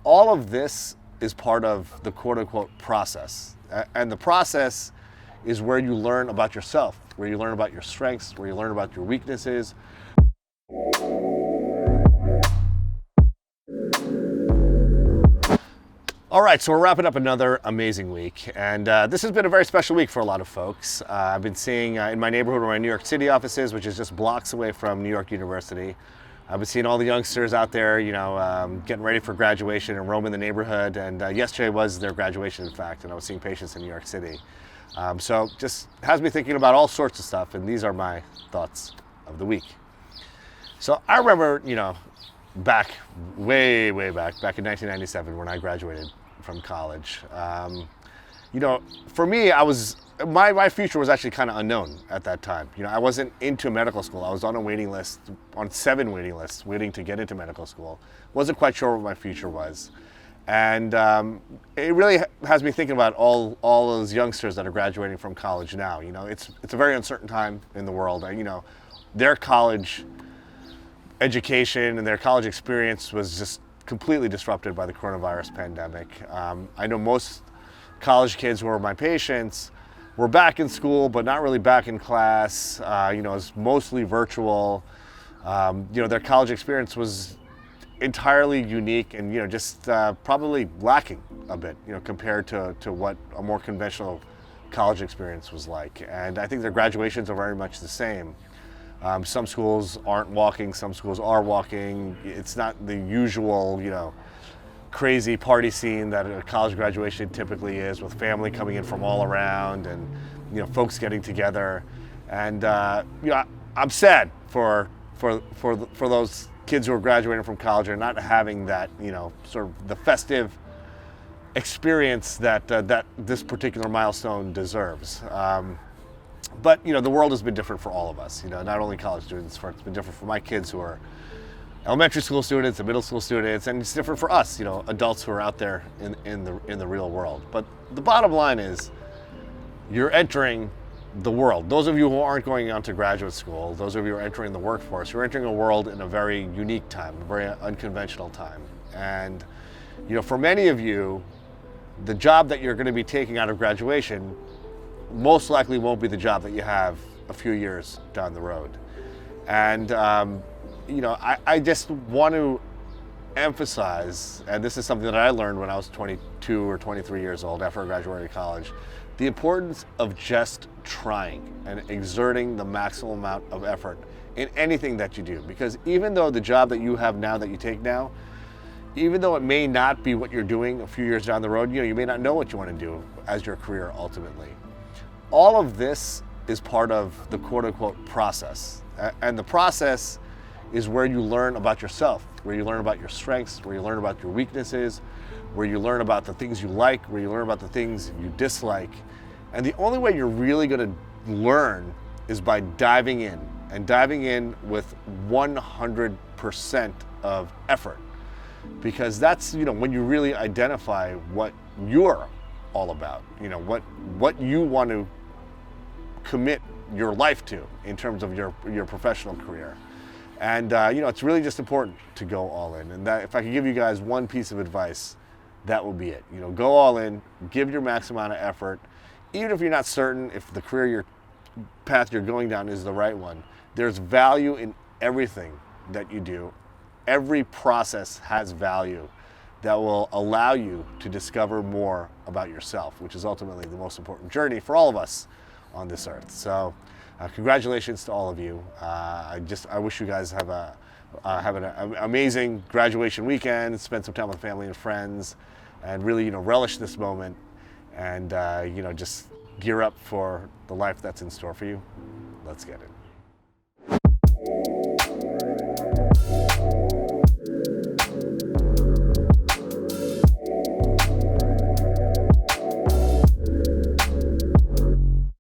all of this is part of the quote unquote process. And the process is where you learn about yourself, where you learn about your strengths, where you learn about your weaknesses. All right, so we're wrapping up another amazing week, and this has been a very special week for a lot of folks. I've been seeing in my neighborhood where my New York City office is, which is just blocks away from New York University. I've been seeing all the youngsters out there, getting ready for graduation and roaming the neighborhood, and yesterday was their graduation, in fact, and I was seeing patients in New York City. So just has me thinking about all sorts of stuff, and these are my thoughts of the week. So I remember, back way back in 1997 when I graduated from college. For me, my future was actually kind of unknown at that time. I wasn't into medical school. I was on a waiting list, on 7 waiting lists, waiting to get into medical school. Wasn't quite sure what my future was. And it really has me thinking about all those youngsters that are graduating from college now. It's a very uncertain time in the world. Their college education and their college experience was just completely disrupted by the coronavirus pandemic. I know most college kids who are my patients were back in school, but not really back in class. It's mostly virtual. Their college experience was entirely unique and, probably lacking a bit, compared to what a more conventional college experience was like. And I think their graduations are very much the same. Some schools aren't walking, some schools are walking. It's not the usual, crazy party scene that a college graduation typically is, with family coming in from all around and, folks getting together. And, I'm sad for those kids who are graduating from college and not having that, sort of the festive experience that this particular milestone deserves. But the world has been different for all of us. Not only college students. It's been different for my kids who are elementary school students and middle school students, and it's different for us, adults who are out there in the real world. But the bottom line is, you're entering the world. Those of you who aren't going on to graduate school, those of you who are entering the workforce, you're entering a world in a very unique time, a very unconventional time. And for many of you, the job that you're going to be taking out of graduation most likely won't be the job that you have a few years down the road. And, I just want to emphasize, and this is something that I learned when I was 22 or 23 years old after I graduated college, the importance of just trying and exerting the maximum amount of effort in anything that you do. Because even though the job that you have now, that you take now, even though it may not be what you're doing a few years down the road, you may not know what you want to do as your career ultimately. All of this is part of the quote unquote process. And the process is where you learn about yourself, where you learn about your strengths, where you learn about your weaknesses, where you learn about the things you like, where you learn about the things you dislike. And the only way you're really going to learn is by diving in, and diving in with 100% of effort. Because that's, when you really identify what you're all about, what you want to commit your life to in terms of your professional career. And it's really just important to go all in. And that, if I could give you guys one piece of advice, that will be it. Go all in, give your max amount of effort. Even if you're not certain if the path you're going down is the right one, there's value in everything that you do. Every process has value that will allow you to discover more about yourself, which is ultimately the most important journey for all of us on this earth. So congratulations to all of you. I wish you guys have an amazing graduation weekend, spend some time with family and friends, and really relish this moment, and just gear up for the life that's in store for you. Let's get it.